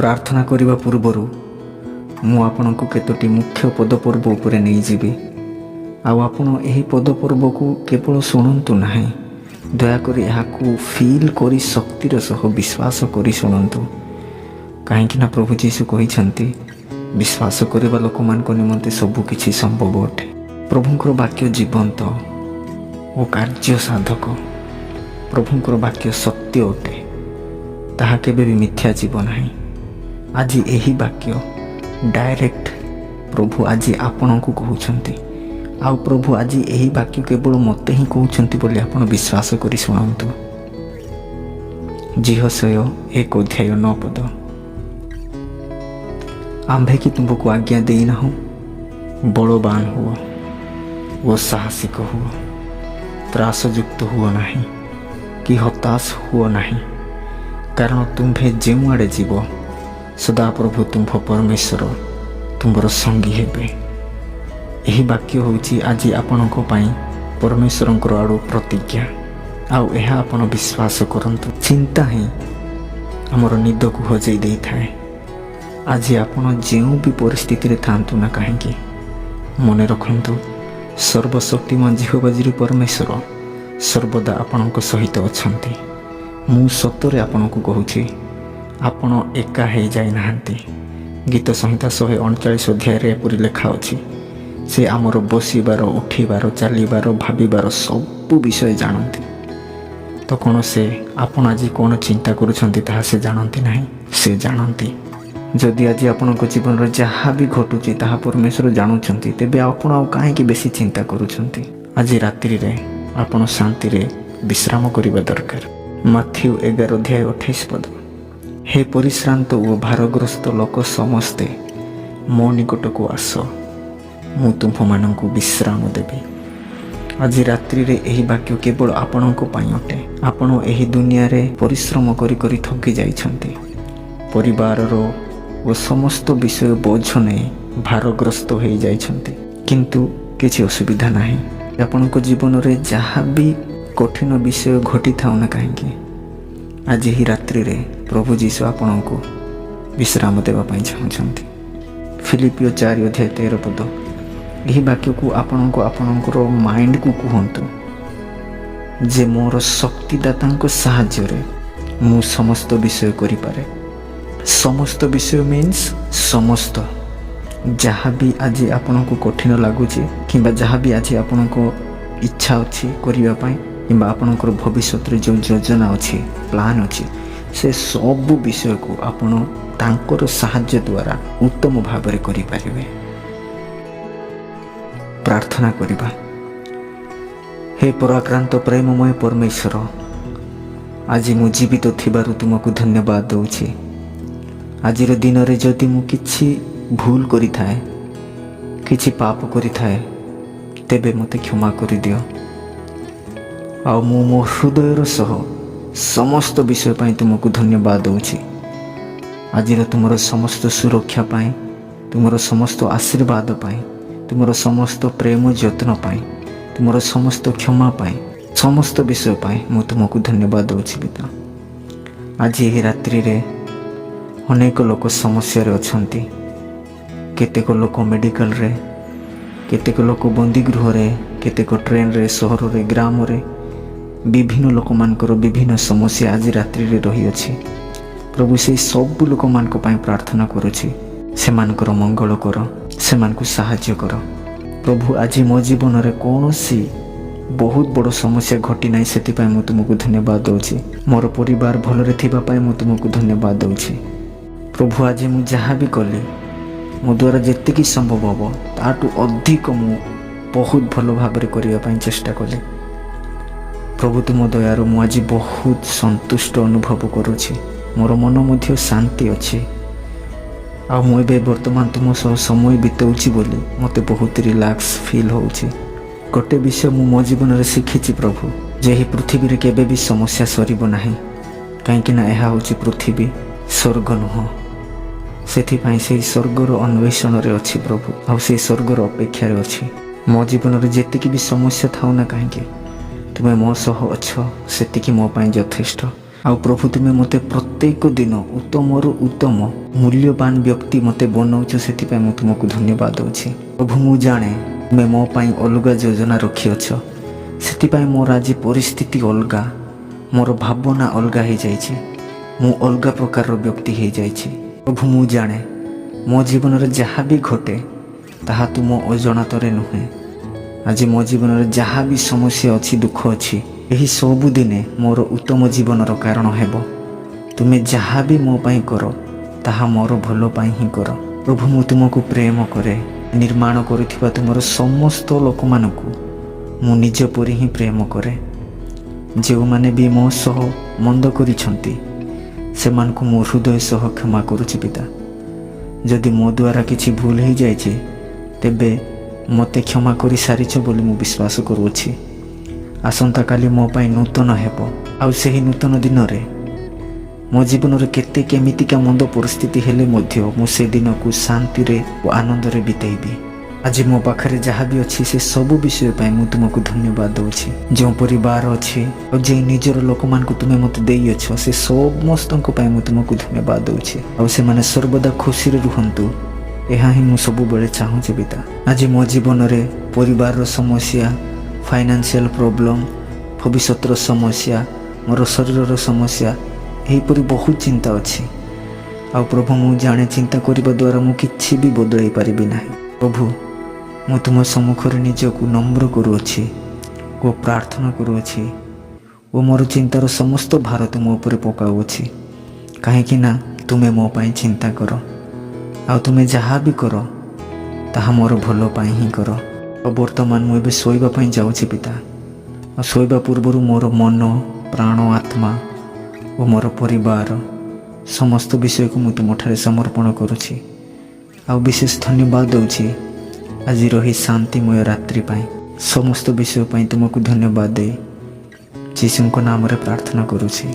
प्रार्थना करने पूर्वर मु आपण को केतोटी मुख्य पदपर्व उपरे नहीं जीवी। आपण यही पदपर्व को केवल शुणु ना, दयाकोरी यहाँ फील करी शक्तिर सह विश्वास करी शुणु। कहीं प्रभु जीशु कहते विश्वास करने लोक मान निमंते सबकि संभव अटे। प्रभुंर वाक्य जीवंत और कार्य साधक। प्रभुंर वाक्य सत्य अटे, ताहा केबे भी मिथ्या जीव नहीं। आज यही वाक्य डायरेक्ट प्रभु आज आपण को कहते, आउ प्रभु आज यही वाक्य केवल मते ही कहते बोली आपण विश्वास करी शुणु। जिहोशय 1:9 पद। आंभे कि तुमको आज्ञा देना हो, बलवान हुओ वो साहसिक हुओ, त्रासयुक्त हुओ नहीं कि हताश हुओ नहीं, कारण तुम्भे जो आड़े जीव सदा प्रभु तुम्भ परमेश्वर तुम्हार संगी हेबे। यही वाक्य होची आज आपणक परमेश्वर आड़ू प्रतिज्ञा। आउ यह आपण विश्वास करंतु। चिंता ही आमर निद को हजई दे थाए। आज आपण जो भी परिस्थिति थांतु ना कहीं मन रखु, सर्वशक्तिमान जिहोबाजी परमेश्वर सर्वदा आपण सहित अछंती। मु सतरे आपण को कहूँ आपण एका हो जाई नाहंती। गीत संहिता 139 अध्याय एपरी लेखा अछि, से आमर बसिबार उठिबार चलिबार भाविबार सब विषय जानती। तो कौन से आपण आज कौन चिंता करुछंती ताहा से जानती नहीं, से जानती। जदि आज आपण जीवन में जहाँ भी घटुची ताहा परमेश्वर जानुछंती, तेबे आपण आउ काहेकि बेसी चिंता करुछंती। आज रात्रि रे आपण शांति रे विश्राम करिबा दरकार। माथ्यू 11:28 पद। हे परिश्रांत ओ भारग्रस्त लोक समस्ते मो निकट को आस, मु तुम्भ मानंकु विश्राम देबी। आज रात्रि रे एही वाक्य केवल आपणक पई अटे। आपण एही दुनिया रे परिश्रम करी करी थकी जाइछंती। परिवार रो वो समस्त विषय बोझ नहीं भारग्रस्त हो जाइछंती, किंतु किसी असुविधा नहीं। आपणक जीवन रे जहाँ भी कठिन विषय घटी थाउ ना कहीं, आज ही रात्रि रे प्रभु जीशु आपण को विश्राम देवा पाई चाहते। फिलिपियो 4:13 पद। यही वाक्य को आपण को आपणकर माइंड को कहतु जे मोर शक्तिदाता साहाय्य रे मु समस्त विषय करि पारे। समस्त विषय मीन्स समस्त जहाँ भी आज आपण को कठिन लगुच कि जहाँ भी आज आपण को इच्छा अच्छी करने कि आपणकर भविष्य जो योजना अच्छी प्लान अच्छी, से सब विषय को आपण तांकर साहाय्य द्वारा उत्तम भाव में करें। प्रार्थना करिबा। हे पराक्रांत प्रेममय परमेश्वर, आज मु जीवित थिबारु तुमको धन्यवाद दउछि। आज दिन रे जदि मु किछि भूल करि थाए, किछि पाप करि थाए, तेबे मते क्षमा करि दियो। आ मु मो हृदयर सह समस्त विषय पाई तुमको धन्यवाद दउछि। आज तुमर समस्त सुरक्षा पाई, तुमर समस्त आशीर्वाद पाई, तुमर समस्त प्रेम जत्न पाई, तुमर समस्त क्षमा पाई, समस्त विषय पाई मु तुमको धन्यवाद दउछि पिता। आज यही रात्रि रे अनेक लोक समस्या रे अछंती। केतेक लोक मेडिकल रे, केतेक लोक बंदीगृह रे, केतेक ट्रेन रे, सहर रे, ग्राम रे, विभिन्न लोक मानकर विभिन्न समस्या आज रात्रि रे रही अछि। प्रभु से सब लोक मान को पाई प्रार्थना करुछि, से मानकर मंगल कर, से मान को सहाय्य कर। प्रभु आज मो जीवन रे कोनोसी बहुत बड़ समस्या घटी नाही, सेति पाई मु तुमको धन्यवाद दउछि। मोर परिवार भल रे थिबा पाई मु तुमको धन्यवाद दउछि। प्रभु आज मु जहाँ भी कली मो द्वारा जेतिकी संभव हम ताठू अधिक मु बहुत भल भाव में करने चेष्टा कली। प्रभु तुम दयार मु आज बहुत संतुष्ट अनुभव करुछि। मोर मन मध्य शांति अच्छी। आ मुझे बर्तमान तुम सह समय बिताऊँगी बोली मते बहुत रिलैक्स फील होउछि। गोटे विषय मु मो जीवन में शिखिछि प्रभु, जे ही पृथ्वी रे केबे भी समस्या सरीब नाही, कहीं यह होछि पृथ्वी स्वर्ग नुह। से स्वर्गर अन्वेषण रे अच्छी प्रभु, आ से स्वर्गर अपेक्षा रे अच्छी। मो जीवन में जेतिकी भी समस्या थाउ ना कहीं तुम्हें मो सह अच्छ, सेतिकी मो पाई यथेष्ट। आ प्रभु तुम्हें मते प्रत्येक दिन उत्तमरू उत्तम मूल्यवान व्यक्ति मते बनाऊछ से मु तुमको धन्यवाद दूची। प्रभु मु जाने तुम्हें मो पाई अलग योजना रखिअछ से मोर आज परिस्थिति अलगा मोर भावना अलगा हो जाइए मु अलग प्रकार व्यक्ति हो जाइए। प्रभु मु जाने मो जीवन में जहाँ भी घटे ताहा तुम अजाणतरे नुहे। आज मो जीवन में जहाँ भी समस्या अच्छी दुख अच्छी यही सबु दिने मोर उत्तम जीवन कारण हेब। तुम्हें जहाँ भी मो पाई कर ताहा मोर भल पाई ही कर। प्रभु मु तुमको प्रेम करे निर्माण करुथिबा तुमर समस्त लोक मानकु मु निज परि ही प्रेम करे। जो माने भी मो सह मंद करिछंती सेमानकु मो हृदय सह क्षमा करुछि पिता। जदि मो द्वारा किछि भूल हो जाइए तेबे मते क्षमा करि सारिछ बोली मु विश्वास करुछि। आसंता काली मो पाई नूतन हेब आउ सेही नूतन दिन रे मो जीवन रे केते केमितिका मंद परिस्थिति हेले मध्य मु से दिन को शांति रे और आनंद रे बितेबी। आज मो पाखरे जहाँ भी अच्छी से सबु विषय पाई मु तुमको धन्यवाद दूची। जो परिवार अच्छी और जे निजर लोक मान को तुम्हें मत देई अछ से समस्त को पाई मु तुमको धन्यवाद दूची। और से माने सर्वदा खुशी रे रुहंतु एहा ही मु सब बेले चाहूची पिता। आज मो जीवन रे परिवार रो समस्या फाइनेंशियल प्रॉब्लम भविष्यतर समस्या मोर शरीर रो समस्या एहीपरि बहुत चिंता अच्छी। आ प्रभु मु जाने चिंता करने द्वारा मु किछि भी बदल पारिबि नाही। प्रभु मु तुम सम्मुखरे निजको नम्र करुअछि ओ प्रार्थना करुअछि ओ मोर चिंतार समस्त भार तुम उपर पकाउछि। कहीं ना तुम्हें मो पाई चिंता कर आ तुम्हें जहाँ भी कर ताहा मोर भल पाई ही कर। और वर्तमान मु एबे सोइबा पाई जाउछि पिता। आ सोइबा पूर्व मोर मन प्राण आत्मा और मोर परिवार समस्त विषय को मु तुमठारे समर्पण करुछि। आ विशेष धन्यवाद दूची आज रही शांतिमय रात्रि पाई समस्त विषय पाई तुमको धन्यवाद दे जीशु नाम रे प्रार्थना करुछि।